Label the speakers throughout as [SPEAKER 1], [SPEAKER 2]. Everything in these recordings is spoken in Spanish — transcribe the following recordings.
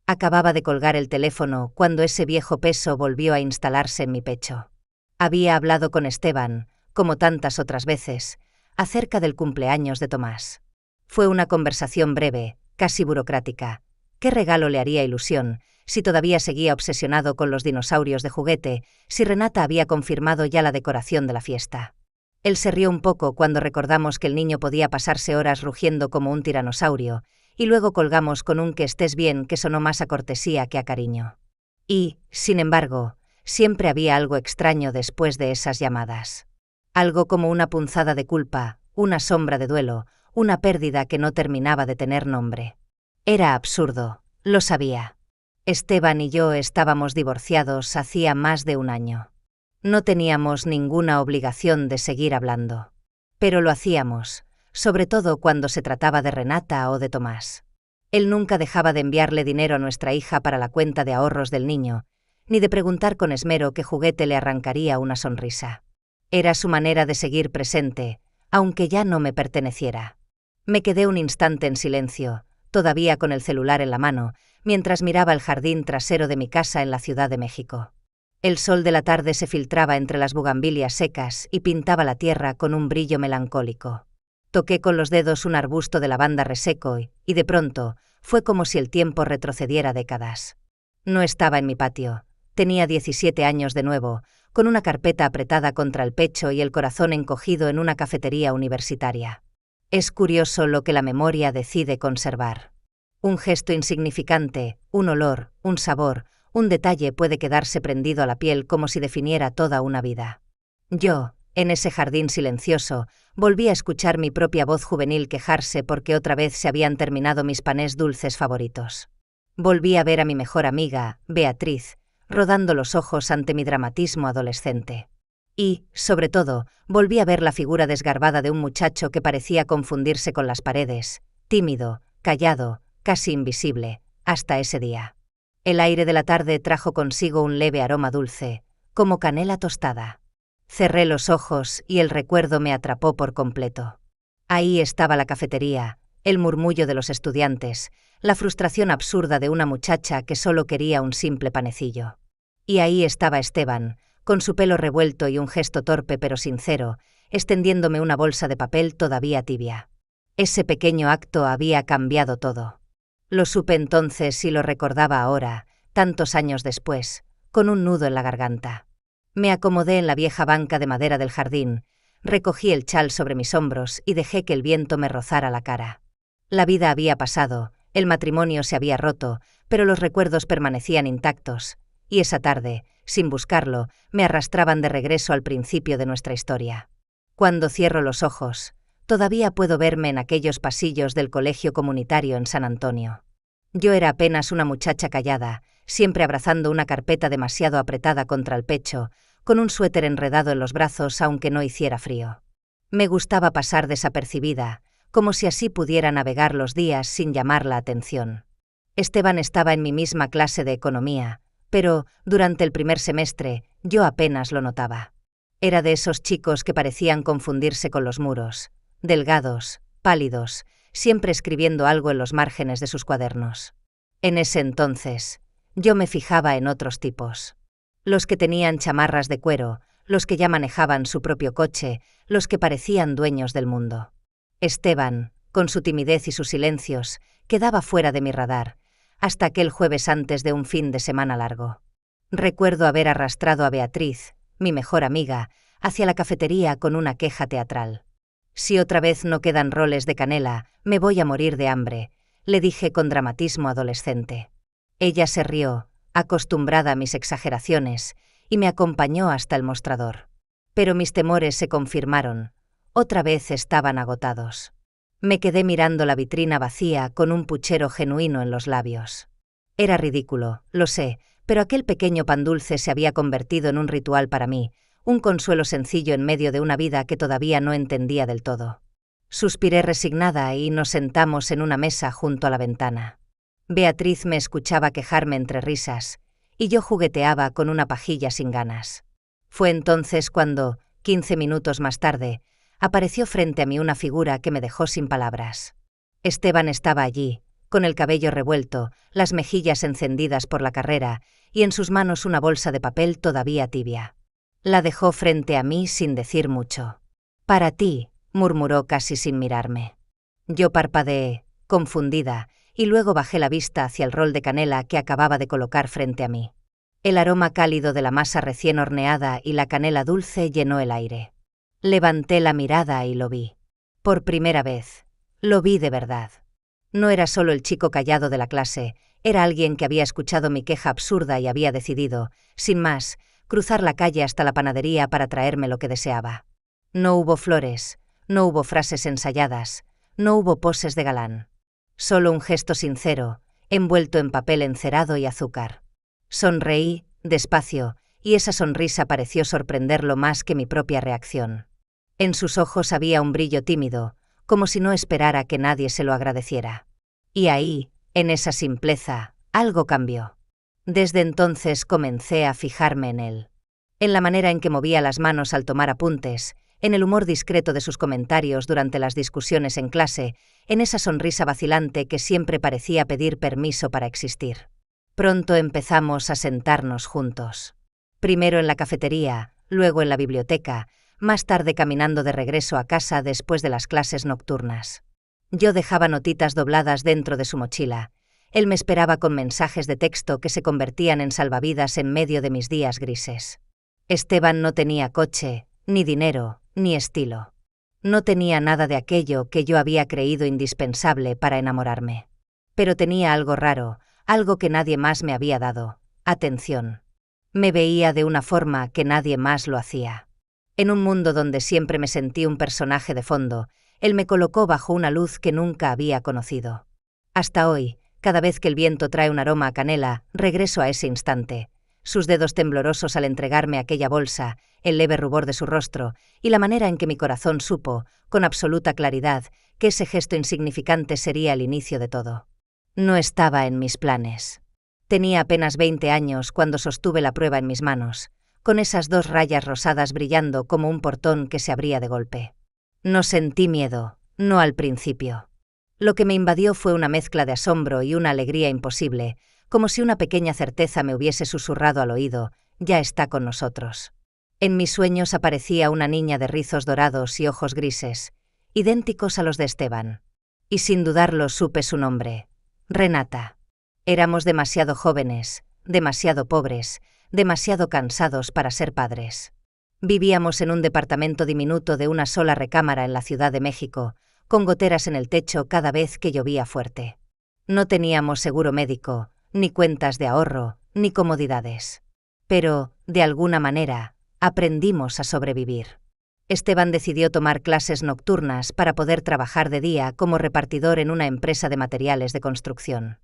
[SPEAKER 1] Acababa de colgar el teléfono cuando ese viejo peso volvió a instalarse en mi pecho. Había hablado con Esteban, como tantas otras veces, acerca del cumpleaños de Tomás. Fue una conversación breve, casi burocrática. ¿Qué regalo le haría ilusión, si todavía seguía obsesionado con los dinosaurios de juguete, si Renata había confirmado ya la decoración de la fiesta? Él se rió un poco cuando recordamos que el niño podía pasarse horas rugiendo como un tiranosaurio, y luego colgamos con un «que estés bien» que sonó más a cortesía que a cariño. Y, sin embargo, siempre había algo extraño después de esas llamadas. Algo como una punzada de culpa, una sombra de duelo, una pérdida que no terminaba de tener nombre. Era absurdo, lo sabía. Esteban y yo estábamos divorciados hacía más de un año. No teníamos ninguna obligación de seguir hablando. Pero lo hacíamos, sobre todo cuando se trataba de Renata o de Tomás. Él nunca dejaba de enviarle dinero a nuestra hija para la cuenta de ahorros del niño, ni de preguntar con esmero qué juguete le arrancaría una sonrisa. Era su manera de seguir presente, aunque ya no me perteneciera. Me quedé un instante en silencio, todavía con el celular en la mano, mientras miraba el jardín trasero de mi casa en la Ciudad de México. El sol de la tarde se filtraba entre las bugambilias secas y pintaba la tierra con un brillo melancólico. Toqué con los dedos un arbusto de lavanda reseco y de pronto, fue como si el tiempo retrocediera décadas. No estaba en mi patio. Tenía 17 años de nuevo, con una carpeta apretada contra el pecho y el corazón encogido en una cafetería universitaria. Es curioso lo que la memoria decide conservar. Un gesto insignificante, un olor, un sabor, un detalle puede quedarse prendido a la piel como si definiera toda una vida. Yo, en ese jardín silencioso, volví a escuchar mi propia voz juvenil quejarse porque otra vez se habían terminado mis panés dulces favoritos. Volví a ver a mi mejor amiga, Beatriz, rodando los ojos ante mi dramatismo adolescente. Y, sobre todo, volví a ver la figura desgarbada de un muchacho que parecía confundirse con las paredes, tímido, callado, casi invisible, hasta ese día. El aire de la tarde trajo consigo un leve aroma dulce, como canela tostada. Cerré los ojos y el recuerdo me atrapó por completo. Ahí estaba la cafetería, el murmullo de los estudiantes, la frustración absurda de una muchacha que solo quería un simple panecillo. Y ahí estaba Esteban, con su pelo revuelto y un gesto torpe pero sincero, extendiéndome una bolsa de papel todavía tibia. Ese pequeño acto había cambiado todo. Lo supe entonces y lo recordaba ahora, tantos años después, con un nudo en la garganta. Me acomodé en la vieja banca de madera del jardín, recogí el chal sobre mis hombros y dejé que el viento me rozara la cara. La vida había pasado, el matrimonio se había roto, pero los recuerdos permanecían intactos, y esa tarde, sin buscarlo, me arrastraban de regreso al principio de nuestra historia. Cuando cierro los ojos, todavía puedo verme en aquellos pasillos del colegio comunitario en San Antonio. Yo era apenas una muchacha callada, siempre abrazando una carpeta demasiado apretada contra el pecho, con un suéter enredado en los brazos aunque no hiciera frío. Me gustaba pasar desapercibida, como si así pudiera navegar los días sin llamar la atención. Esteban estaba en mi misma clase de economía, pero, durante el primer semestre, yo apenas lo notaba. Era de esos chicos que parecían confundirse con los muros, delgados, pálidos, siempre escribiendo algo en los márgenes de sus cuadernos. En ese entonces, yo me fijaba en otros tipos. Los que tenían chamarras de cuero, los que ya manejaban su propio coche, los que parecían dueños del mundo. Esteban, con su timidez y sus silencios, quedaba fuera de mi radar, hasta aquel jueves antes de un fin de semana largo. Recuerdo haber arrastrado a Beatriz, mi mejor amiga, hacia la cafetería con una queja teatral. «Si otra vez no quedan roles de canela, me voy a morir de hambre», le dije con dramatismo adolescente. Ella se rió, acostumbrada a mis exageraciones, y me acompañó hasta el mostrador. Pero mis temores se confirmaron. Otra vez estaban agotados. Me quedé mirando la vitrina vacía con un puchero genuino en los labios. Era ridículo, lo sé, pero aquel pequeño pan dulce se había convertido en un ritual para mí, un consuelo sencillo en medio de una vida que todavía no entendía del todo. Suspiré resignada y nos sentamos en una mesa junto a la ventana. Beatriz me escuchaba quejarme entre risas, y yo jugueteaba con una pajilla sin ganas. Fue entonces cuando, 15 minutos más tarde, apareció frente a mí una figura que me dejó sin palabras. Esteban estaba allí, con el cabello revuelto, las mejillas encendidas por la carrera, y en sus manos una bolsa de papel todavía tibia. La dejó frente a mí sin decir mucho. «Para ti», murmuró casi sin mirarme. Yo parpadeé, confundida, y luego bajé la vista hacia el rol de canela que acababa de colocar frente a mí. El aroma cálido de la masa recién horneada y la canela dulce llenó el aire. Levanté la mirada y lo vi. Por primera vez. Lo vi de verdad. No era solo el chico callado de la clase, era alguien que había escuchado mi queja absurda y había decidido, sin más, cruzar la calle hasta la panadería para traerme lo que deseaba. No hubo flores, no hubo frases ensayadas, no hubo poses de galán. Solo un gesto sincero, envuelto en papel encerado y azúcar. Sonreí, despacio, y esa sonrisa pareció sorprenderlo más que mi propia reacción. En sus ojos había un brillo tímido, como si no esperara que nadie se lo agradeciera. Y ahí, en esa simpleza, algo cambió. Desde entonces comencé a fijarme en él. En la manera en que movía las manos al tomar apuntes, en el humor discreto de sus comentarios durante las discusiones en clase, en esa sonrisa vacilante que siempre parecía pedir permiso para existir. Pronto empezamos a sentarnos juntos. Primero en la cafetería, luego en la biblioteca, más tarde caminando de regreso a casa después de las clases nocturnas. Yo dejaba notitas dobladas dentro de su mochila. Él me esperaba con mensajes de texto que se convertían en salvavidas en medio de mis días grises. Esteban no tenía coche, ni dinero, ni estilo. No tenía nada de aquello que yo había creído indispensable para enamorarme. Pero tenía algo raro, algo que nadie más me había dado: atención. Me veía de una forma que nadie más lo hacía. En un mundo donde siempre me sentí un personaje de fondo, él me colocó bajo una luz que nunca había conocido. Hasta hoy, cada vez que el viento trae un aroma a canela, regreso a ese instante. Sus dedos temblorosos al entregarme aquella bolsa, el leve rubor de su rostro, y la manera en que mi corazón supo, con absoluta claridad, que ese gesto insignificante sería el inicio de todo. No estaba en mis planes. Tenía apenas 20 años cuando sostuve la prueba en mis manos, con esas 2 rayas rosadas brillando como un portón que se abría de golpe. No sentí miedo, no al principio. Lo que me invadió fue una mezcla de asombro y una alegría imposible, como si una pequeña certeza me hubiese susurrado al oído: ya está con nosotros. En mis sueños aparecía una niña de rizos dorados y ojos grises, idénticos a los de Esteban. Y sin dudarlo supe su nombre: Renata. Éramos demasiado jóvenes, demasiado pobres, demasiado cansados para ser padres. Vivíamos en un departamento diminuto de una sola recámara en la Ciudad de México, con goteras en el techo cada vez que llovía fuerte. No teníamos seguro médico, ni cuentas de ahorro, ni comodidades. Pero, de alguna manera, aprendimos a sobrevivir. Esteban decidió tomar clases nocturnas para poder trabajar de día como repartidor en una empresa de materiales de construcción.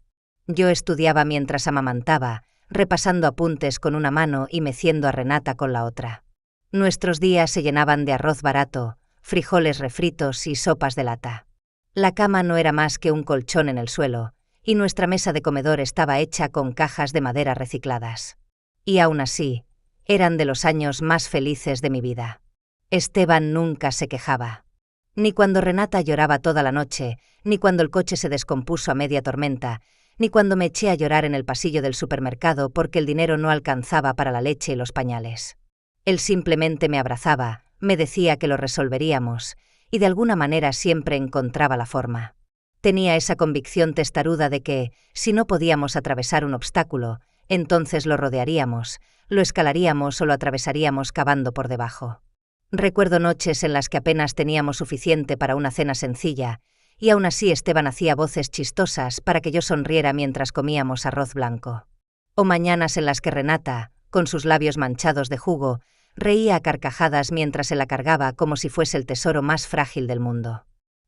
[SPEAKER 1] Yo estudiaba mientras amamantaba, repasando apuntes con una mano y meciendo a Renata con la otra. Nuestros días se llenaban de arroz barato, frijoles refritos y sopas de lata. La cama no era más que un colchón en el suelo, y nuestra mesa de comedor estaba hecha con cajas de madera recicladas. Y aún así, eran de los años más felices de mi vida. Esteban nunca se quejaba. Ni cuando Renata lloraba toda la noche, ni cuando el coche se descompuso a media tormenta, ni cuando me eché a llorar en el pasillo del supermercado porque el dinero no alcanzaba para la leche y los pañales. Él simplemente me abrazaba, me decía que lo resolveríamos, y de alguna manera siempre encontraba la forma. Tenía esa convicción testaruda de que, si no podíamos atravesar un obstáculo, entonces lo rodearíamos, lo escalaríamos o lo atravesaríamos cavando por debajo. Recuerdo noches en las que apenas teníamos suficiente para una cena sencilla, y aún así Esteban hacía voces chistosas para que yo sonriera mientras comíamos arroz blanco. O mañanas en las que Renata, con sus labios manchados de jugo, reía a carcajadas mientras se la cargaba como si fuese el tesoro más frágil del mundo.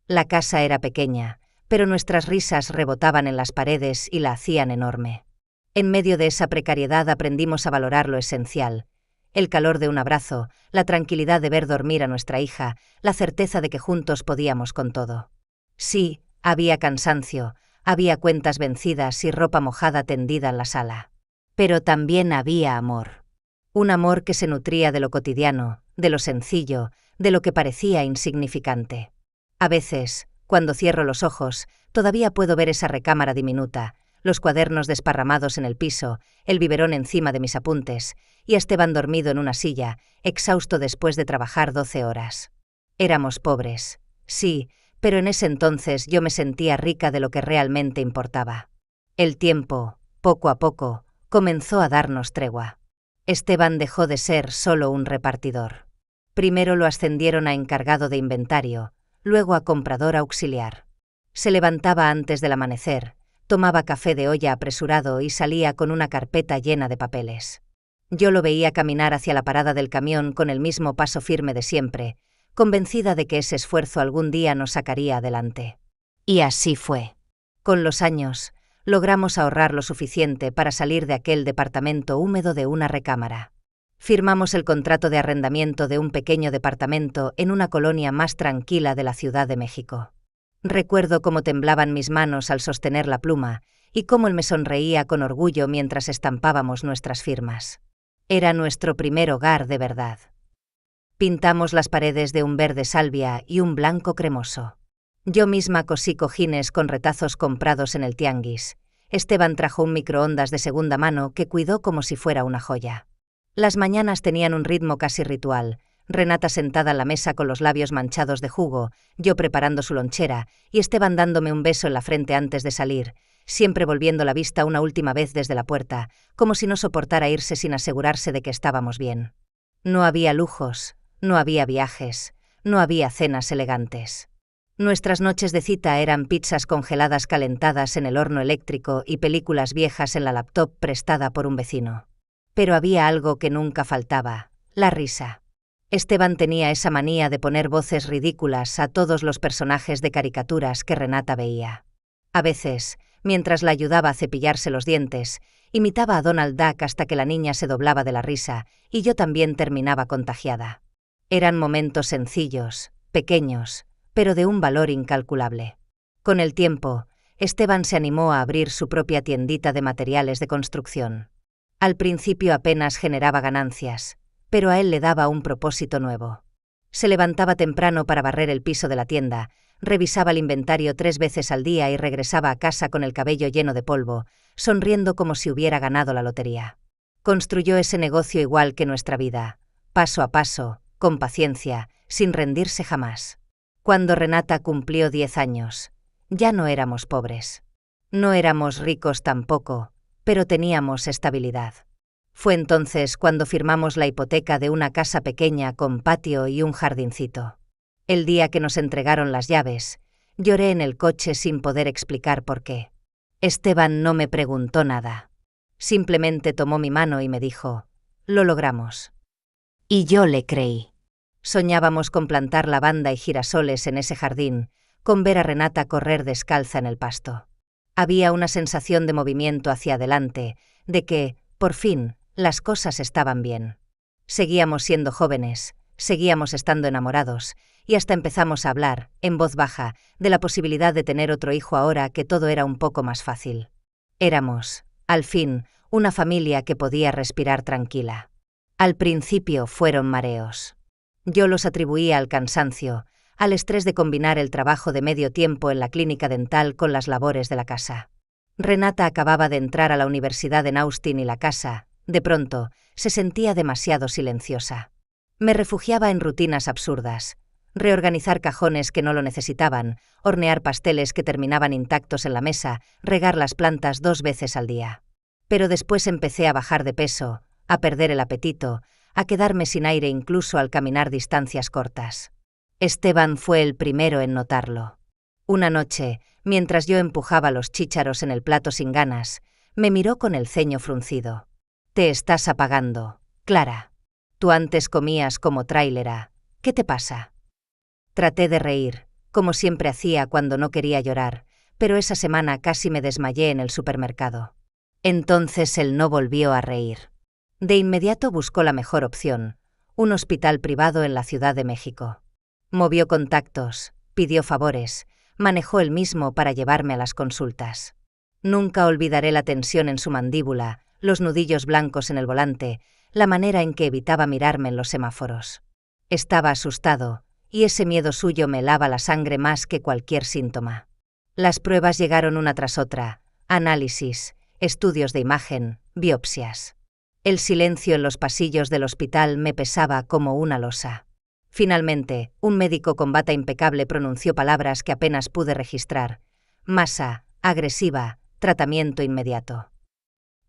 [SPEAKER 1] La casa era pequeña, pero nuestras risas rebotaban en las paredes y la hacían enorme. En medio de esa precariedad aprendimos a valorar lo esencial: el calor de un abrazo, la tranquilidad de ver dormir a nuestra hija, la certeza de que juntos podíamos con todo. Sí, había cansancio, había cuentas vencidas y ropa mojada tendida en la sala. Pero también había amor. Un amor que se nutría de lo cotidiano, de lo sencillo, de lo que parecía insignificante. A veces, Cuando cierro los ojos, todavía puedo ver esa recámara diminuta, los cuadernos desparramados en el piso, el biberón encima de mis apuntes, y a Esteban dormido en una silla, exhausto después de trabajar 12 horas. Éramos pobres, sí, pero en ese entonces yo me sentía rica de lo que realmente importaba. El tiempo, poco a poco, comenzó a darnos tregua. Esteban dejó de ser solo un repartidor. Primero lo ascendieron a encargado de inventario, luego a comprador auxiliar. Se levantaba antes del amanecer, tomaba café de olla apresurado y salía con una carpeta llena de papeles. Yo lo veía caminar hacia la parada del camión con el mismo paso firme de siempre, convencida de que ese esfuerzo algún día nos sacaría adelante. Y así fue. Con los años, logramos ahorrar lo suficiente para salir de aquel departamento húmedo de una recámara. Firmamos el contrato de arrendamiento de un pequeño departamento en una colonia más tranquila de la Ciudad de México. Recuerdo cómo temblaban mis manos al sostener la pluma y cómo él me sonreía con orgullo mientras estampábamos nuestras firmas. Era nuestro primer hogar de verdad. Pintamos las paredes de un verde salvia y un blanco cremoso. Yo misma cosí cojines con retazos comprados en el tianguis. Esteban trajo un microondas de segunda mano que cuidó como si fuera una joya. Las mañanas tenían un ritmo casi ritual. Renata sentada en la mesa con los labios manchados de jugo, yo preparando su lonchera y Esteban dándome un beso en la frente antes de salir, siempre volviendo la vista una última vez desde la puerta, como si no soportara irse sin asegurarse de que estábamos bien. No había lujos, no había viajes, no había cenas elegantes. Nuestras noches de cita eran pizzas congeladas calentadas en el horno eléctrico y películas viejas en la laptop prestada por un vecino. Pero había algo que nunca faltaba, la risa. Esteban tenía esa manía de poner voces ridículas a todos los personajes de caricaturas que Renata veía. A veces, mientras la ayudaba a cepillarse los dientes, imitaba a Donald Duck hasta que la niña se doblaba de la risa y yo también terminaba contagiada. Eran momentos sencillos, pequeños, pero de un valor incalculable. Con el tiempo, Esteban se animó a abrir su propia tiendita de materiales de construcción. Al principio apenas generaba ganancias, pero a él le daba un propósito nuevo. Se levantaba temprano para barrer el piso de la tienda, revisaba el inventario 3 veces al día y regresaba a casa con el cabello lleno de polvo, sonriendo como si hubiera ganado la lotería. Construyó ese negocio igual que nuestra vida, paso a paso, con paciencia, sin rendirse jamás. Cuando Renata cumplió 10 años, ya no éramos pobres. No éramos ricos tampoco, pero teníamos estabilidad. Fue entonces cuando firmamos la hipoteca de una casa pequeña con patio y un jardincito. El día que nos entregaron las llaves, lloré en el coche sin poder explicar por qué. Esteban no me preguntó nada. Simplemente tomó mi mano y me dijo, «Lo logramos». Y yo le creí. Soñábamos con plantar lavanda y girasoles en ese jardín, con ver a Renata correr descalza en el pasto. Había una sensación de movimiento hacia adelante, de que, por fin, las cosas estaban bien. Seguíamos siendo jóvenes, seguíamos estando enamorados, y hasta empezamos a hablar, en voz baja, de la posibilidad de tener otro hijo ahora que todo era un poco más fácil. Éramos, al fin, una familia que podía respirar tranquila. Al principio fueron mareos. Yo los atribuía al cansancio, al estrés de combinar el trabajo de medio tiempo en la clínica dental con las labores de la casa. Renata acababa de entrar a la universidad en Austin y la casa, de pronto, se sentía demasiado silenciosa. Me refugiaba en rutinas absurdas. Reorganizar cajones que no lo necesitaban, hornear pasteles que terminaban intactos en la mesa, regar las plantas 2 veces al día. Pero después empecé a bajar de peso, a perder el apetito, a quedarme sin aire incluso al caminar distancias cortas. Esteban fue el primero en notarlo. Una noche, mientras yo empujaba los chícharos en el plato sin ganas, me miró con el ceño fruncido. «Te estás apagando, Clara. Tú antes comías como trailera. ¿Qué te pasa?» Traté de reír, como siempre hacía cuando no quería llorar, pero esa semana casi me desmayé en el supermercado. Entonces él no volvió a reír. De inmediato buscó la mejor opción, un hospital privado en la Ciudad de México. Movió contactos, pidió favores, manejó él mismo para llevarme a las consultas. Nunca olvidaré la tensión en su mandíbula, los nudillos blancos en el volante, la manera en que evitaba mirarme en los semáforos. Estaba asustado, y ese miedo suyo me helaba la sangre más que cualquier síntoma. Las pruebas llegaron una tras otra: análisis, estudios de imagen, biopsias. El silencio en los pasillos del hospital me pesaba como una losa. Finalmente, un médico con bata impecable pronunció palabras que apenas pude registrar: masa, agresiva, tratamiento inmediato.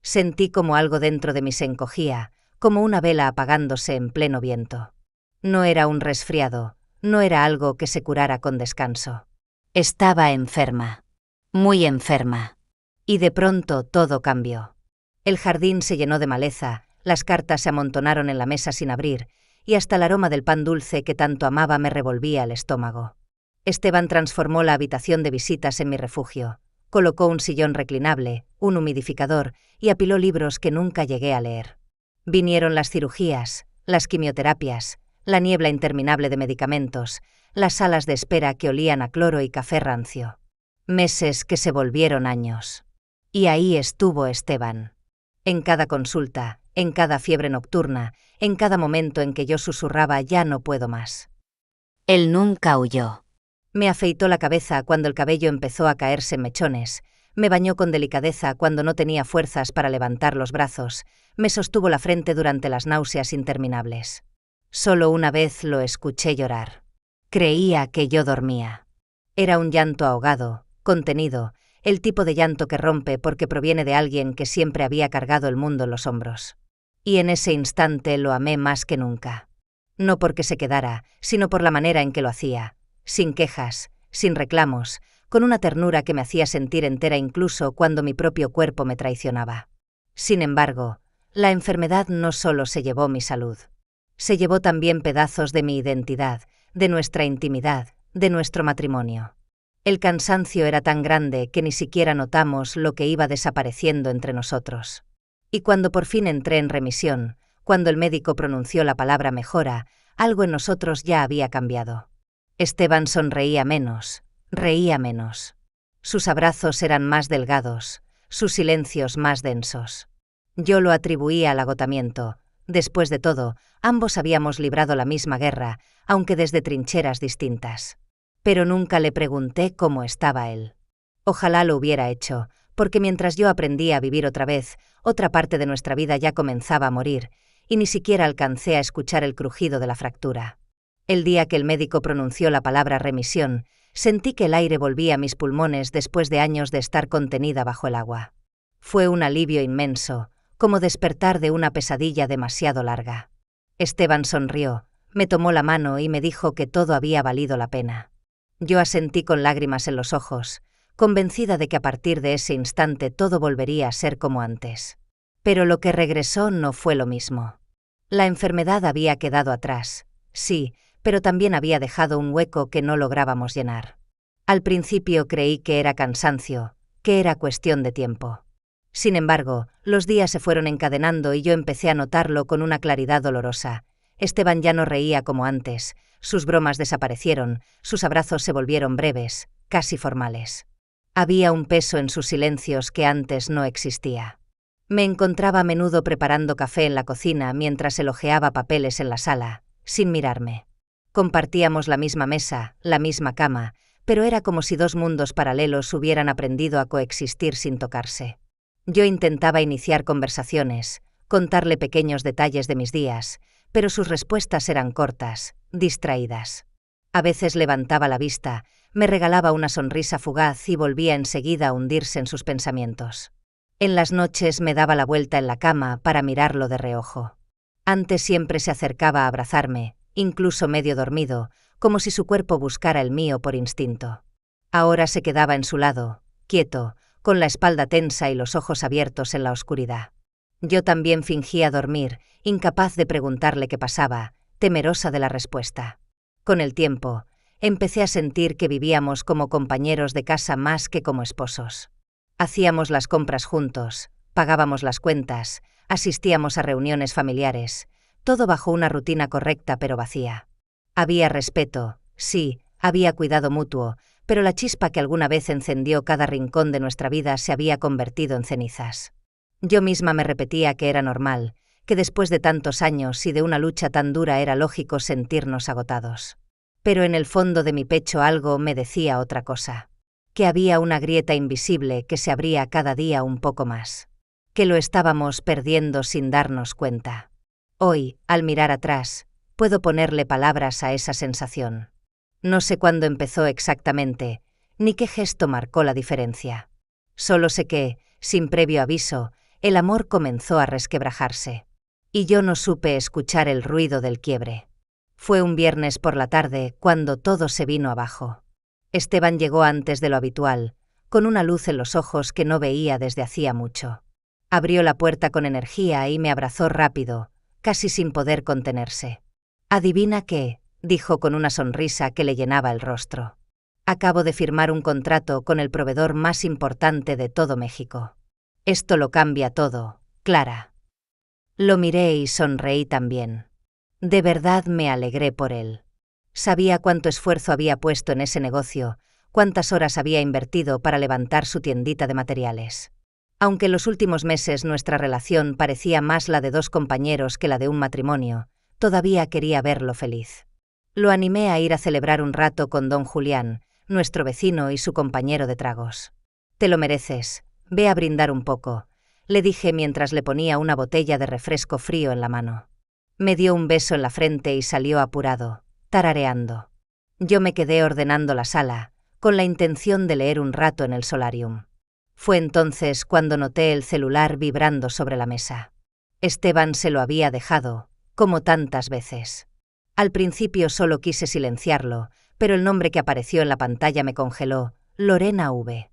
[SPEAKER 1] Sentí como algo dentro de mí se encogía, como una vela apagándose en pleno viento. No era un resfriado, no era algo que se curara con descanso. Estaba enferma, muy enferma. Y de pronto todo cambió. El jardín se llenó de maleza, las cartas se amontonaron en la mesa sin abrir, y hasta el aroma del pan dulce que tanto amaba me revolvía el estómago. Esteban transformó la habitación de visitas en mi refugio. Colocó un sillón reclinable, un humidificador, y apiló libros que nunca llegué a leer. Vinieron las cirugías, las quimioterapias, la niebla interminable de medicamentos, las salas de espera que olían a cloro y café rancio. Meses que se volvieron años. Y ahí estuvo Esteban. En cada consulta, en cada fiebre nocturna, en cada momento en que yo susurraba «ya no puedo más». Él nunca huyó. Me afeitó la cabeza cuando el cabello empezó a caerse en mechones, me bañó con delicadeza cuando no tenía fuerzas para levantar los brazos, me sostuvo la frente durante las náuseas interminables. Solo una vez lo escuché llorar. Creía que yo dormía. Era un llanto ahogado, contenido, el tipo de llanto que rompe porque proviene de alguien que siempre había cargado el mundo en los hombros. Y en ese instante lo amé más que nunca. No porque se quedara, sino por la manera en que lo hacía, sin quejas, sin reclamos, con una ternura que me hacía sentir entera incluso cuando mi propio cuerpo me traicionaba. Sin embargo, la enfermedad no solo se llevó mi salud. Se llevó también pedazos de mi identidad, de nuestra intimidad, de nuestro matrimonio. El cansancio era tan grande que ni siquiera notamos lo que iba desapareciendo entre nosotros. Y cuando por fin entré en remisión, cuando el médico pronunció la palabra mejora, algo en nosotros ya había cambiado. Esteban sonreía menos, reía menos. Sus abrazos eran más delgados, sus silencios más densos. Yo lo atribuía al agotamiento. Después de todo, ambos habíamos librado la misma guerra, aunque desde trincheras distintas. Pero nunca le pregunté cómo estaba él. Ojalá lo hubiera hecho, porque mientras yo aprendía a vivir otra vez, otra parte de nuestra vida ya comenzaba a morir, y ni siquiera alcancé a escuchar el crujido de la fractura. El día que el médico pronunció la palabra remisión, sentí que el aire volvía a mis pulmones después de años de estar contenida bajo el agua. Fue un alivio inmenso, como despertar de una pesadilla demasiado larga. Esteban sonrió, me tomó la mano y me dijo que todo había valido la pena. Yo asentí con lágrimas en los ojos, convencida de que a partir de ese instante todo volvería a ser como antes. Pero lo que regresó no fue lo mismo. La enfermedad había quedado atrás, sí, pero también había dejado un hueco que no lográbamos llenar. Al principio creí que era cansancio, que era cuestión de tiempo. Sin embargo, los días se fueron encadenando y yo empecé a notarlo con una claridad dolorosa. Esteban ya no reía como antes, sus bromas desaparecieron, sus abrazos se volvieron breves, casi formales. Había un peso en sus silencios que antes no existía. Me encontraba a menudo preparando café en la cocina mientras él hojeaba papeles en la sala, sin mirarme. Compartíamos la misma mesa, la misma cama, pero era como si dos mundos paralelos hubieran aprendido a coexistir sin tocarse. Yo intentaba iniciar conversaciones, contarle pequeños detalles de mis días, pero sus respuestas eran cortas, distraídas. A veces levantaba la vista, me regalaba una sonrisa fugaz y volvía enseguida a hundirse en sus pensamientos. En las noches me daba la vuelta en la cama para mirarlo de reojo. Antes siempre se acercaba a abrazarme, incluso medio dormido, como si su cuerpo buscara el mío por instinto. Ahora se quedaba en su lado, quieto, con la espalda tensa y los ojos abiertos en la oscuridad. Yo también fingía dormir, incapaz de preguntarle qué pasaba, temerosa de la respuesta. Con el tiempo, empecé a sentir que vivíamos como compañeros de casa más que como esposos. Hacíamos las compras juntos, pagábamos las cuentas, asistíamos a reuniones familiares, todo bajo una rutina correcta pero vacía. Había respeto, sí, había cuidado mutuo, pero la chispa que alguna vez encendió cada rincón de nuestra vida se había convertido en cenizas. Yo misma me repetía que era normal, que después de tantos años y de una lucha tan dura era lógico sentirnos agotados. Pero en el fondo de mi pecho algo me decía otra cosa. Que había una grieta invisible que se abría cada día un poco más. Que lo estábamos perdiendo sin darnos cuenta. Hoy, al mirar atrás, puedo ponerle palabras a esa sensación. No sé cuándo empezó exactamente, ni qué gesto marcó la diferencia. Solo sé que, sin previo aviso, el amor comenzó a resquebrajarse. Y yo no supe escuchar el ruido del quiebre. Fue un viernes por la tarde cuando todo se vino abajo. Esteban llegó antes de lo habitual, con una luz en los ojos que no veía desde hacía mucho. Abrió la puerta con energía y me abrazó rápido, casi sin poder contenerse. «Adivina qué», dijo con una sonrisa que le llenaba el rostro. «Acabo de firmar un contrato con el proveedor más importante de todo México. Esto lo cambia todo, Clara». Lo miré y sonreí también. De verdad me alegré por él. Sabía cuánto esfuerzo había puesto en ese negocio, cuántas horas había invertido para levantar su tiendita de materiales. Aunque en los últimos meses nuestra relación parecía más la de dos compañeros que la de un matrimonio, todavía quería verlo feliz. Lo animé a ir a celebrar un rato con don Julián, nuestro vecino y su compañero de tragos. «Te lo mereces, ve a brindar un poco», le dije mientras le ponía una botella de refresco frío en la mano. Me dio un beso en la frente y salió apurado, tarareando. Yo me quedé ordenando la sala, con la intención de leer un rato en el solarium. Fue entonces cuando noté el celular vibrando sobre la mesa. Esteban se lo había dejado, como tantas veces. Al principio solo quise silenciarlo, pero el nombre que apareció en la pantalla me congeló, Lorena V.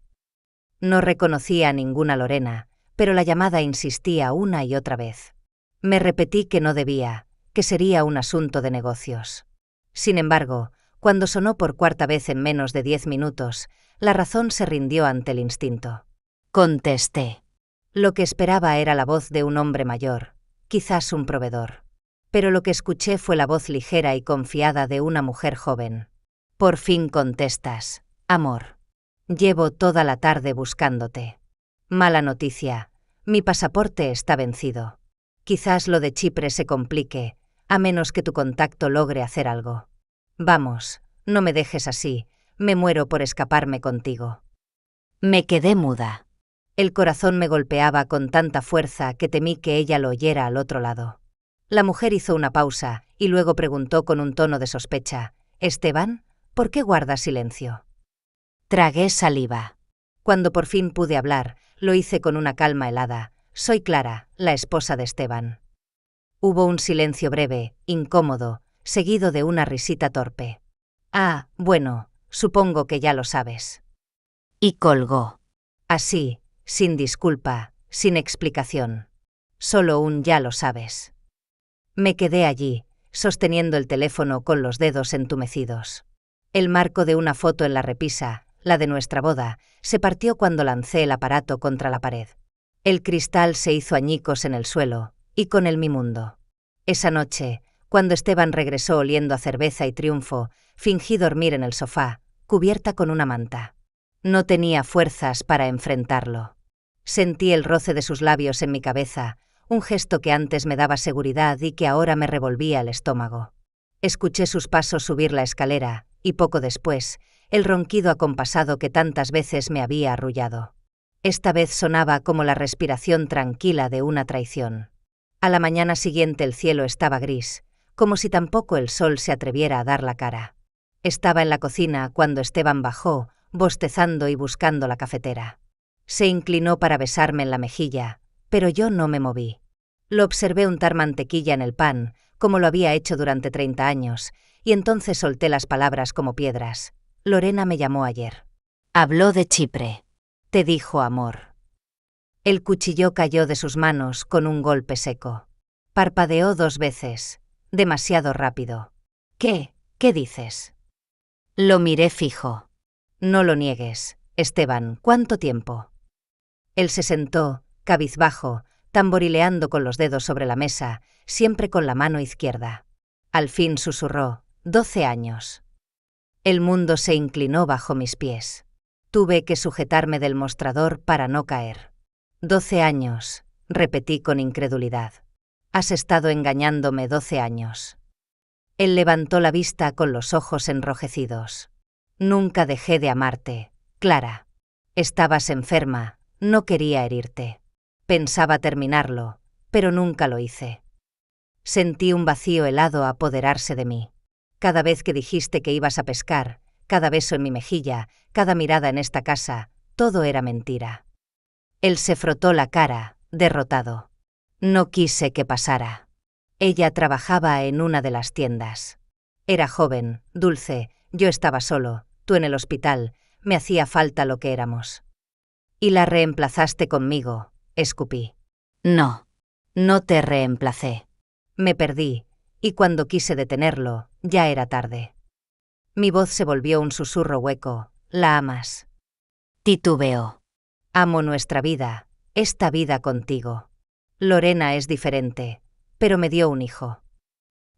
[SPEAKER 1] No reconocía a ninguna Lorena, pero la llamada insistía una y otra vez. Me repetí que no debía, que sería un asunto de negocios. Sin embargo, cuando sonó por cuarta vez en menos de 10 minutos, la razón se rindió ante el instinto. Contesté. Lo que esperaba era la voz de un hombre mayor, quizás un proveedor. Pero lo que escuché fue la voz ligera y confiada de una mujer joven. «Por fin contestas, amor. Llevo toda la tarde buscándote. Mala noticia, mi pasaporte está vencido. Quizás lo de Chipre se complique, a menos que tu contacto logre hacer algo. Vamos, no me dejes así, me muero por escaparme contigo». Me quedé muda. El corazón me golpeaba con tanta fuerza que temí que ella lo oyera al otro lado. La mujer hizo una pausa y luego preguntó con un tono de sospecha: «Esteban, ¿por qué guardas silencio?». Tragué saliva. Cuando por fin pude hablar, lo hice con una calma helada. «Soy Clara, la esposa de Esteban». Hubo un silencio breve, incómodo, seguido de una risita torpe. «Ah, bueno, supongo que ya lo sabes». Y colgó. Así, sin disculpa, sin explicación. Solo un «ya lo sabes». Me quedé allí, sosteniendo el teléfono con los dedos entumecidos. El marco de una foto en la repisa, la de nuestra boda, se partió cuando lancé el aparato contra la pared. El cristal se hizo añicos en el suelo, y con él mi mundo. Esa noche, cuando Esteban regresó oliendo a cerveza y triunfo, fingí dormir en el sofá, cubierta con una manta. No tenía fuerzas para enfrentarlo. Sentí el roce de sus labios en mi cabeza, un gesto que antes me daba seguridad y que ahora me revolvía el estómago. Escuché sus pasos subir la escalera, y poco después, el ronquido acompasado que tantas veces me había arrullado. Esta vez sonaba como la respiración tranquila de una traición. A la mañana siguiente el cielo estaba gris, como si tampoco el sol se atreviera a dar la cara. Estaba en la cocina cuando Esteban bajó, bostezando y buscando la cafetera. Se inclinó para besarme en la mejilla, pero yo no me moví. Lo observé untar mantequilla en el pan, como lo había hecho durante 30 años, y entonces solté las palabras como piedras. «Lorena me llamó ayer. Habló de Chipre. Te dijo amor». El cuchillo cayó de sus manos con un golpe seco. Parpadeó 2 veces, demasiado rápido. «¿Qué? ¿Qué dices?». Lo miré fijo. «No lo niegues, Esteban, ¿cuánto tiempo?». Él se sentó, cabizbajo, tamborileando con los dedos sobre la mesa, siempre con la mano izquierda. Al fin susurró: «12 años». El mundo se inclinó bajo mis pies. Tuve que sujetarme del mostrador para no caer. «12 años», repetí con incredulidad. «Has estado engañándome 12 años». Él levantó la vista con los ojos enrojecidos. Nunca dejé de amarte, Clara. Estabas enferma, no quería herirte. Pensaba terminarlo, pero nunca lo hice. Sentí un vacío helado apoderarse de mí. Cada vez que dijiste que ibas a pescar, cada beso en mi mejilla, cada mirada en esta casa, todo era mentira. Él se frotó la cara, derrotado. No quise que pasara. Ella trabajaba en una de las tiendas. Era joven, dulce, yo estaba solo, tú en el hospital, me hacía falta lo que éramos. Y la reemplazaste conmigo, escupí. No. No te reemplacé. Me perdí, y cuando quise detenerlo, ya era tarde. Mi voz se volvió un susurro hueco. ¿La amas? Titubeó. Amo nuestra vida, esta vida contigo. Lorena es diferente, pero me dio un hijo.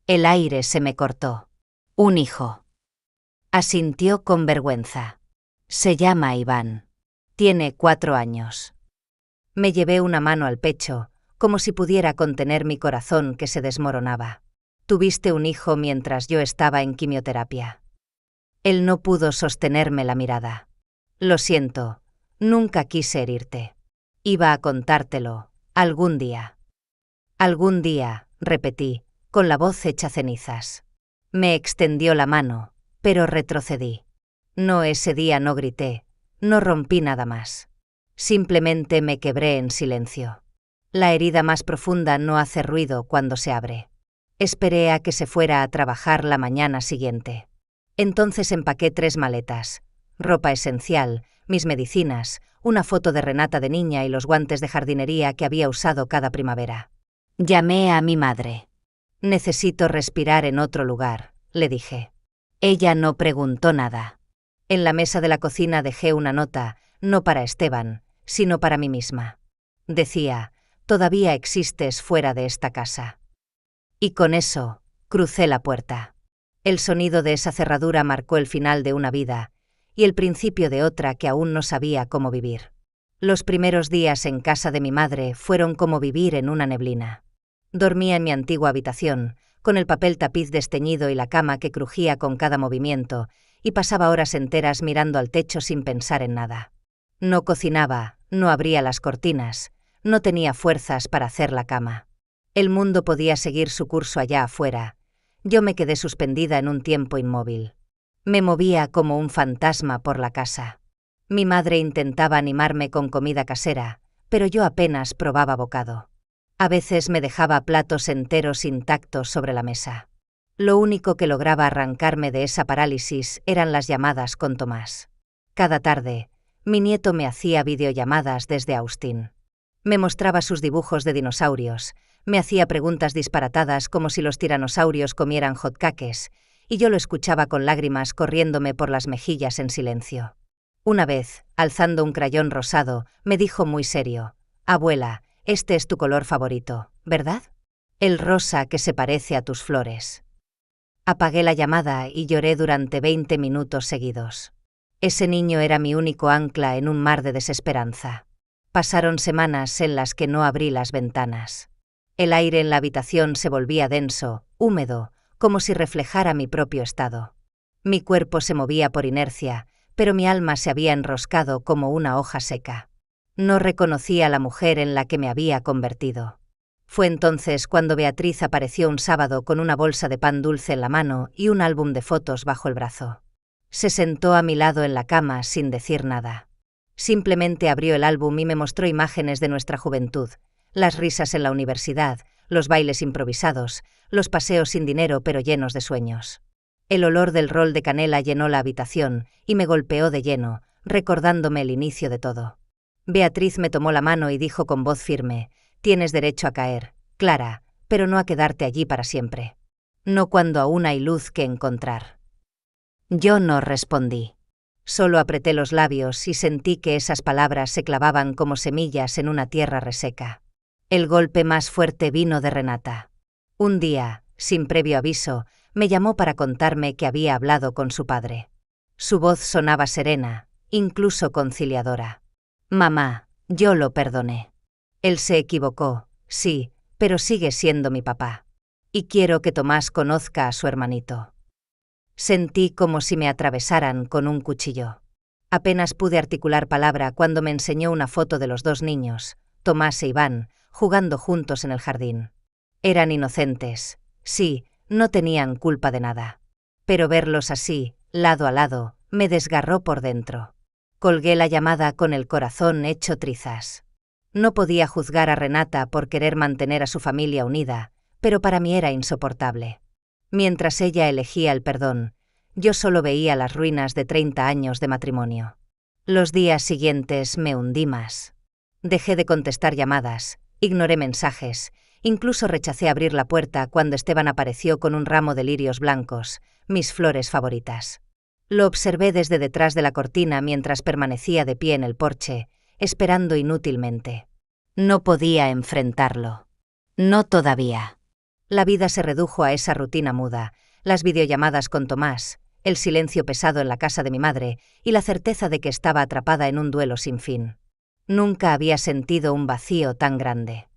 [SPEAKER 1] El aire se me cortó. Un hijo. Asintió con vergüenza. Se llama Iván. Tiene 4 años. Me llevé una mano al pecho, como si pudiera contener mi corazón que se desmoronaba. Tuviste un hijo mientras yo estaba en quimioterapia. Él no pudo sostenerme la mirada. Lo siento, nunca quise herirte. Iba a contártelo, algún día. Algún día, repetí, con la voz hecha cenizas. Me extendió la mano, pero retrocedí. No, ese día no grité, no rompí nada más. Simplemente me quebré en silencio. La herida más profunda no hace ruido cuando se abre. Esperé a que se fuera a trabajar la mañana siguiente. Entonces empaqué 3 maletas, ropa esencial, mis medicinas, una foto de Renata de niña y los guantes de jardinería que había usado cada primavera. Llamé a mi madre. Necesito respirar en otro lugar, le dije. Ella no preguntó nada. En la mesa de la cocina dejé una nota, no para Esteban, sino para mí misma. Decía, todavía existes fuera de esta casa. Y con eso, crucé la puerta. El sonido de esa cerradura marcó el final de una vida, y el principio de otra que aún no sabía cómo vivir. Los primeros días en casa de mi madre fueron como vivir en una neblina. Dormía en mi antigua habitación, con el papel tapiz desteñido y la cama que crujía con cada movimiento, y pasaba horas enteras mirando al techo sin pensar en nada. No cocinaba, no abría las cortinas, no tenía fuerzas para hacer la cama. El mundo podía seguir su curso allá afuera. Yo me quedé suspendida en un tiempo inmóvil. Me movía como un fantasma por la casa. Mi madre intentaba animarme con comida casera, pero yo apenas probaba bocado. A veces me dejaba platos enteros intactos sobre la mesa. Lo único que lograba arrancarme de esa parálisis eran las llamadas con Tomás. Cada tarde, mi nieto me hacía videollamadas desde Austin. Me mostraba sus dibujos de dinosaurios, me hacía preguntas disparatadas como si los tiranosaurios comieran hotcakes, y yo lo escuchaba con lágrimas corriéndome por las mejillas en silencio. Una vez, alzando un crayón rosado, me dijo muy serio, «Abuela, este es tu color favorito, ¿verdad? El rosa que se parece a tus flores». Apagué la llamada y lloré durante 20 minutos seguidos. Ese niño era mi único ancla en un mar de desesperanza. Pasaron semanas en las que no abrí las ventanas. El aire en la habitación se volvía denso, húmedo, como si reflejara mi propio estado. Mi cuerpo se movía por inercia, pero mi alma se había enroscado como una hoja seca. No reconocía a la mujer en la que me había convertido. Fue entonces cuando Beatriz apareció un sábado con una bolsa de pan dulce en la mano y un álbum de fotos bajo el brazo. Se sentó a mi lado en la cama sin decir nada. Simplemente abrió el álbum y me mostró imágenes de nuestra juventud, las risas en la universidad, los bailes improvisados, los paseos sin dinero pero llenos de sueños. El olor del rol de canela llenó la habitación y me golpeó de lleno, recordándome el inicio de todo. Beatriz me tomó la mano y dijo con voz firme, «Tienes derecho a caer, Clara, pero no a quedarte allí para siempre. No cuando aún hay luz que encontrar». Yo no respondí. Solo apreté los labios y sentí que esas palabras se clavaban como semillas en una tierra reseca. El golpe más fuerte vino de Renata. Un día, sin previo aviso, me llamó para contarme que había hablado con su padre. Su voz sonaba serena, incluso conciliadora. «Mamá, yo lo perdoné. Él se equivocó, sí, pero sigue siendo mi papá. Y quiero que Tomás conozca a su hermanito. Sentí como si me atravesaran con un cuchillo. Apenas pude articular palabra cuando me enseñó una foto de los dos niños, Tomás e Iván, jugando juntos en el jardín. Eran inocentes. Sí, no tenían culpa de nada. Pero verlos así, lado a lado, me desgarró por dentro. Colgué la llamada con el corazón hecho trizas. No podía juzgar a Renata por querer mantener a su familia unida, pero para mí era insoportable. Mientras ella elegía el perdón, yo solo veía las ruinas de 30 años de matrimonio. Los días siguientes me hundí más. Dejé de contestar llamadas, ignoré mensajes, incluso rechacé abrir la puerta cuando Esteban apareció con un ramo de lirios blancos, mis flores favoritas. Lo observé desde detrás de la cortina mientras permanecía de pie en el porche, esperando inútilmente. No podía enfrentarlo. No todavía. La vida se redujo a esa rutina muda, las videollamadas con Tomás, el silencio pesado en la casa de mi madre y la certeza de que estaba atrapada en un duelo sin fin. Nunca había sentido un vacío tan grande.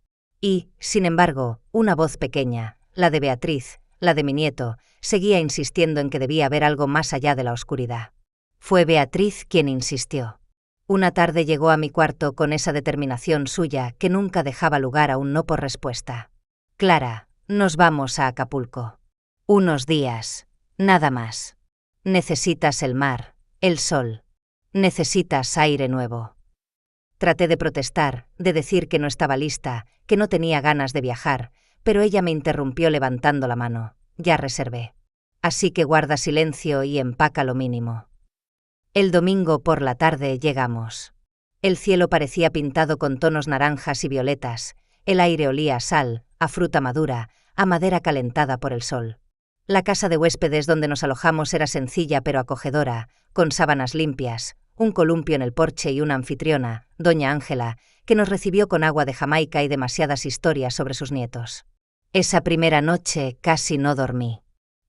[SPEAKER 1] Y, sin embargo, una voz pequeña, la de Beatriz, la de mi nieto, seguía insistiendo en que debía haber algo más allá de la oscuridad. Fue Beatriz quien insistió. Una tarde llegó a mi cuarto con esa determinación suya que nunca dejaba lugar a un no por respuesta. Clara, nos vamos a Acapulco. Unos días, nada más. Necesitas el mar, el sol. Necesitas aire nuevo. Traté de protestar, de decir que no estaba lista, que no tenía ganas de viajar, pero ella me interrumpió levantando la mano. Ya reservé. Así que guarda silencio y empaca lo mínimo. El domingo por la tarde llegamos. El cielo parecía pintado con tonos naranjas y violetas, el aire olía a sal, a fruta madura, a madera calentada por el sol. La casa de huéspedes donde nos alojamos era sencilla pero acogedora, con sábanas limpias, un columpio en el porche y una anfitriona, doña Ángela, que nos recibió con agua de Jamaica y demasiadas historias sobre sus nietos. Esa primera noche casi no dormí.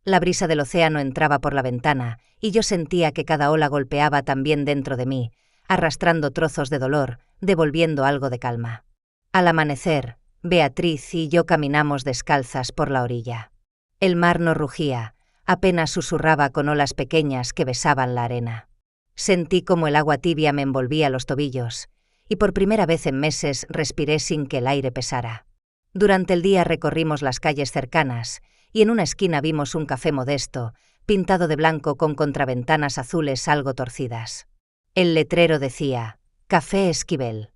[SPEAKER 1] La brisa del océano entraba por la ventana, y yo sentía que cada ola golpeaba también dentro de mí, arrastrando trozos de dolor, devolviendo algo de calma. Al amanecer, Beatriz y yo caminamos descalzas por la orilla. El mar no rugía, apenas susurraba con olas pequeñas que besaban la arena. Sentí como el agua tibia me envolvía los tobillos, y por primera vez en meses respiré sin que el aire pesara. Durante el día recorrimos las calles cercanas, y en una esquina vimos un café modesto, pintado de blanco con contraventanas azules algo torcidas. El letrero decía, Café Esquivel.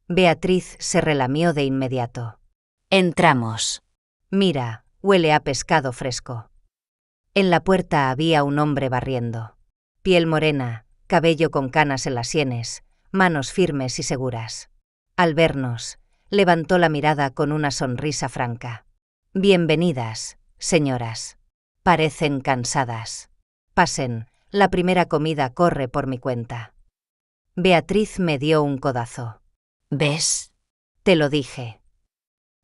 [SPEAKER 1] Beatriz se relamió de inmediato. Entramos. Mira, huele a pescado fresco. En la puerta había un hombre barriendo. Piel morena, cabello con canas en las sienes, manos firmes y seguras. Al vernos, levantó la mirada con una sonrisa franca. Bienvenidas, señoras. Parecen cansadas. Pasen, la primera comida corre por mi cuenta. Beatriz me dio un codazo. ¿Ves? Te lo dije.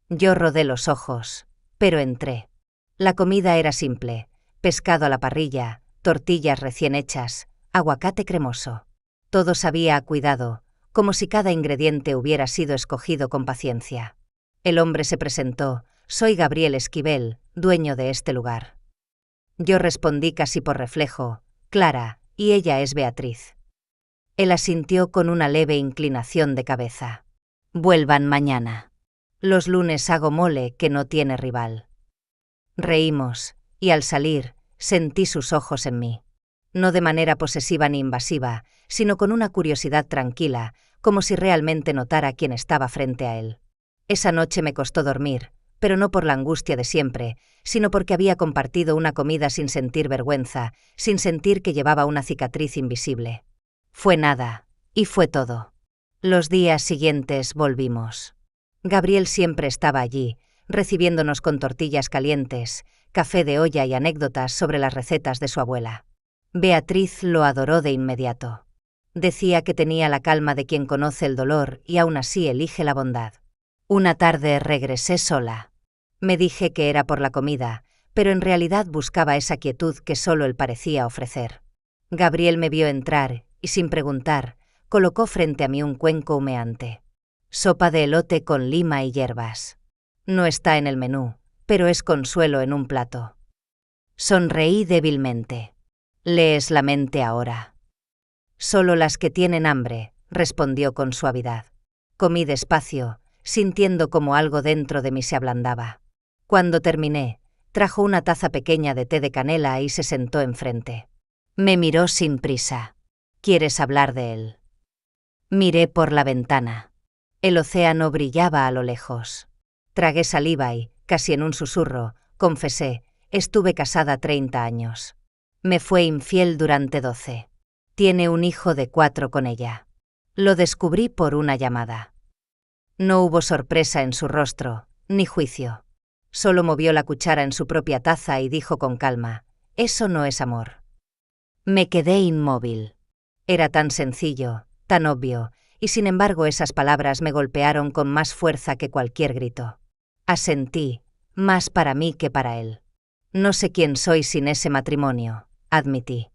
[SPEAKER 1] Yo rodé los ojos, pero entré. La comida era simple, pescado a la parrilla, tortillas recién hechas, aguacate cremoso. Todo sabía a cuidado, como si cada ingrediente hubiera sido escogido con paciencia. El hombre se presentó, soy Gabriel Esquivel, dueño de este lugar. Yo respondí casi por reflejo, Clara, y ella es Beatriz. Él asintió con una leve inclinación de cabeza. Vuelvan mañana. Los lunes hago mole que no tiene rival. Reímos, y al salir, sentí sus ojos en mí. No de manera posesiva ni invasiva, sino con una curiosidad tranquila, como si realmente notara quién estaba frente a él. Esa noche me costó dormir, pero no por la angustia de siempre, sino porque había compartido una comida sin sentir vergüenza, sin sentir que llevaba una cicatriz invisible. Fue nada, y fue todo. Los días siguientes volvimos. Gabriel siempre estaba allí, recibiéndonos con tortillas calientes, café de olla y anécdotas sobre las recetas de su abuela. Beatriz lo adoró de inmediato. Decía que tenía la calma de quien conoce el dolor y aún así elige la bondad. Una tarde regresé sola. Me dije que era por la comida, pero en realidad buscaba esa quietud que solo él parecía ofrecer. Gabriel me vio entrar y, sin preguntar, colocó frente a mí un cuenco humeante. Sopa de elote con lima y hierbas. No está en el menú, pero es consuelo en un plato. Sonreí débilmente. ¿Lees la mente ahora? Solo las que tienen hambre, respondió con suavidad. Comí despacio, sintiendo como algo dentro de mí se ablandaba. Cuando terminé, trajo una taza pequeña de té de canela y se sentó enfrente. Me miró sin prisa. ¿Quieres hablar de él? Miré por la ventana. El océano brillaba a lo lejos. Tragué saliva y, casi en un susurro, confesé, estuve casada 30 años. Me fue infiel durante 12. Tiene un hijo de 4 con ella. Lo descubrí por una llamada. No hubo sorpresa en su rostro, ni juicio. Solo movió la cuchara en su propia taza y dijo con calma, «Eso no es amor». Me quedé inmóvil. Era tan sencillo, tan obvio, y sin embargo esas palabras me golpearon con más fuerza que cualquier grito. Asentí, más para mí que para él. No sé quién soy sin ese matrimonio, admití.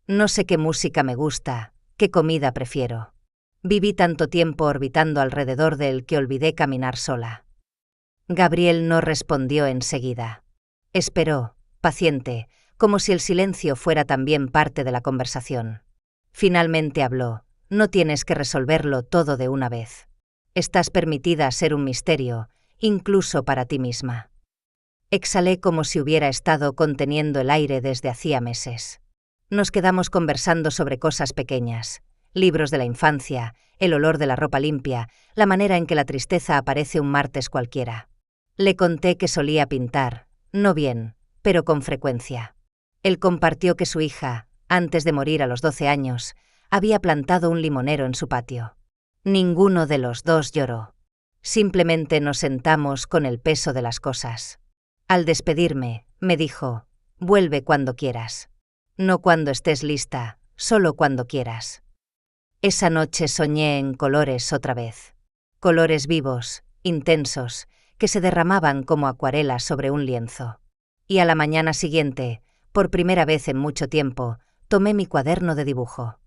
[SPEAKER 1] No sé qué música me gusta, qué comida prefiero. Viví tanto tiempo orbitando alrededor de él que olvidé caminar sola. Gabriel no respondió enseguida. Esperó, paciente, como si el silencio fuera también parte de la conversación. Finalmente habló, no tienes que resolverlo todo de una vez. Estás permitida ser un misterio, incluso para ti misma. Exhalé como si hubiera estado conteniendo el aire desde hacía meses. Nos quedamos conversando sobre cosas pequeñas, libros de la infancia, el olor de la ropa limpia, la manera en que la tristeza aparece un martes cualquiera. Le conté que solía pintar, no bien, pero con frecuencia. Él compartió que su hija, antes de morir a los 12 años, había plantado un limonero en su patio. Ninguno de los dos lloró. Simplemente nos sentamos con el peso de las cosas. Al despedirme, me dijo, vuelve cuando quieras. No cuando estés lista, solo cuando quieras. Esa noche soñé en colores otra vez. Colores vivos, intensos, que se derramaban como acuarelas sobre un lienzo. Y a la mañana siguiente, por primera vez en mucho tiempo, tomé mi cuaderno de dibujo.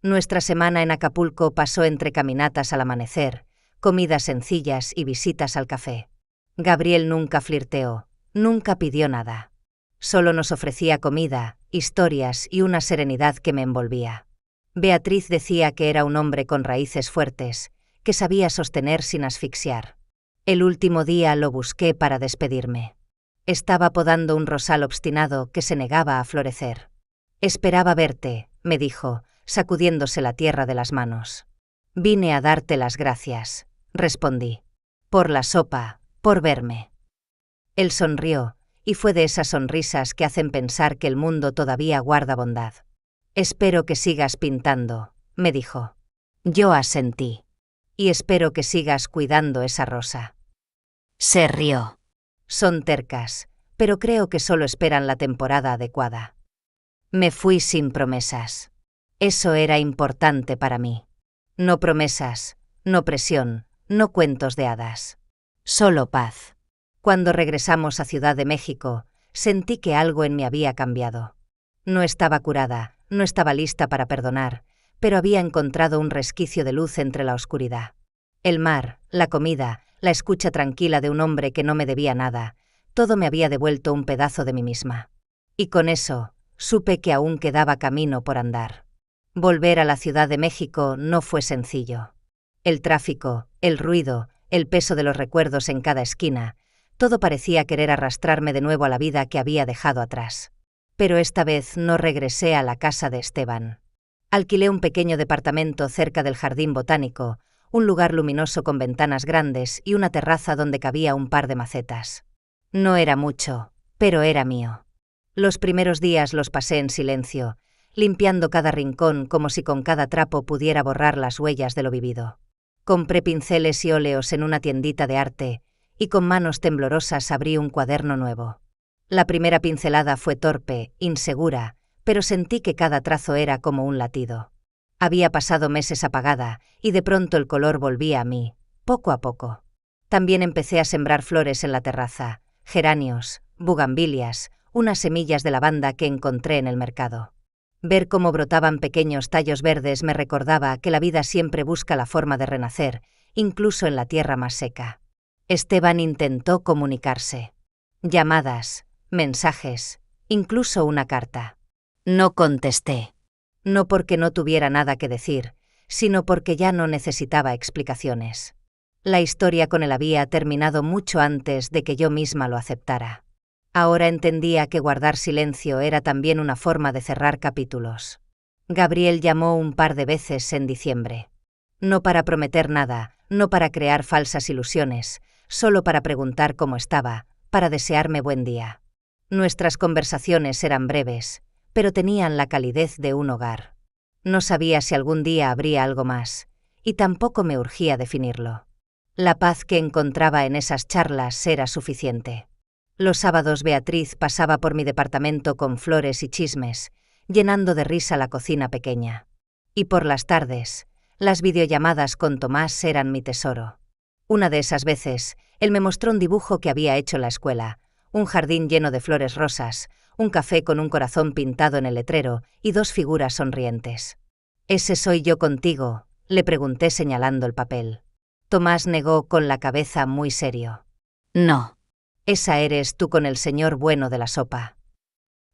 [SPEAKER 1] Nuestra semana en Acapulco pasó entre caminatas al amanecer, comidas sencillas y visitas al café. Gabriel nunca flirteó, nunca pidió nada. Solo nos ofrecía comida, historias y una serenidad que me envolvía. Beatriz decía que era un hombre con raíces fuertes, que sabía sostener sin asfixiar. El último día lo busqué para despedirme. Estaba podando un rosal obstinado que se negaba a florecer. Esperaba verte, me dijo, sacudiéndose la tierra de las manos. Vine a darte las gracias, respondí. Por la sopa, por verme. Él sonrió, y fue de esas sonrisas que hacen pensar que el mundo todavía guarda bondad. Espero que sigas pintando, me dijo. Yo asentí. Y espero que sigas cuidando esa rosa. Se rió. Son tercas, pero creo que solo esperan la temporada adecuada. Me fui sin promesas. Eso era importante para mí. No promesas, no presión, no cuentos de hadas. Solo paz. Cuando regresamos a Ciudad de México, sentí que algo en mí había cambiado. No estaba curada, no estaba lista para perdonar, pero había encontrado un resquicio de luz entre la oscuridad. El mar, la comida, la escucha tranquila de un hombre que no me debía nada, todo me había devuelto un pedazo de mí misma. Y con eso, supe que aún quedaba camino por andar. Volver a la Ciudad de México no fue sencillo. El tráfico, el ruido, el peso de los recuerdos en cada esquina, todo parecía querer arrastrarme de nuevo a la vida que había dejado atrás. Pero esta vez no regresé a la casa de Esteban. Alquilé un pequeño departamento cerca del jardín botánico, un lugar luminoso con ventanas grandes y una terraza donde cabía un par de macetas. No era mucho, pero era mío. Los primeros días los pasé en silencio, limpiando cada rincón como si con cada trapo pudiera borrar las huellas de lo vivido. Compré pinceles y óleos en una tiendita de arte, y con manos temblorosas abrí un cuaderno nuevo. La primera pincelada fue torpe, insegura, pero sentí que cada trazo era como un latido. Había pasado meses apagada, y de pronto el color volvía a mí, poco a poco. También empecé a sembrar flores en la terraza, geranios, bugambilias, unas semillas de lavanda que encontré en el mercado. Ver cómo brotaban pequeños tallos verdes me recordaba que la vida siempre busca la forma de renacer, incluso en la tierra más seca. Esteban intentó comunicarse. Llamadas, mensajes, incluso una carta. No contesté. No porque no tuviera nada que decir, sino porque ya no necesitaba explicaciones. La historia con él había terminado mucho antes de que yo misma lo aceptara. Ahora entendía que guardar silencio era también una forma de cerrar capítulos. Gabriel llamó un par de veces en diciembre. No para prometer nada, no para crear falsas ilusiones, solo para preguntar cómo estaba, para desearme buen día. Nuestras conversaciones eran breves, pero tenían la calidez de un hogar. No sabía si algún día habría algo más, y tampoco me urgía definirlo. La paz que encontraba en esas charlas era suficiente. Los sábados Beatriz pasaba por mi departamento con flores y chismes, llenando de risa la cocina pequeña. Y por las tardes, las videollamadas con Tomás eran mi tesoro. Una de esas veces, él me mostró un dibujo que había hecho en la escuela, un jardín lleno de flores rosas, un café con un corazón pintado en el letrero y dos figuras sonrientes. «¿Ese soy yo contigo?», le pregunté señalando el papel. Tomás negó con la cabeza muy serio. «No. Esa eres tú con el señor bueno de la sopa».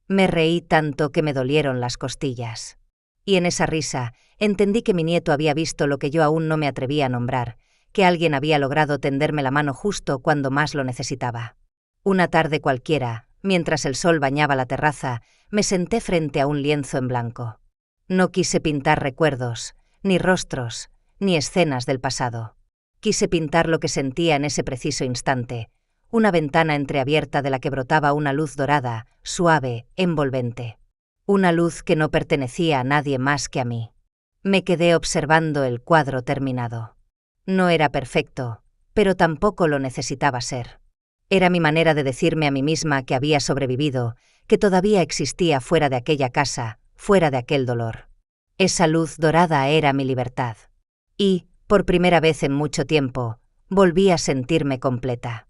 [SPEAKER 1] Me reí tanto que me dolieron las costillas. Y en esa risa entendí que mi nieto había visto lo que yo aún no me atrevía a nombrar, que alguien había logrado tenderme la mano justo cuando más lo necesitaba. Una tarde cualquiera, mientras el sol bañaba la terraza, me senté frente a un lienzo en blanco. No quise pintar recuerdos, ni rostros, ni escenas del pasado. Quise pintar lo que sentía en ese preciso instante, una ventana entreabierta de la que brotaba una luz dorada, suave, envolvente. Una luz que no pertenecía a nadie más que a mí. Me quedé observando el cuadro terminado. No era perfecto, pero tampoco lo necesitaba ser. Era mi manera de decirme a mí misma que había sobrevivido, que todavía existía fuera de aquella casa, fuera de aquel dolor. Esa luz dorada era mi libertad. Y, por primera vez en mucho tiempo, volví a sentirme completa.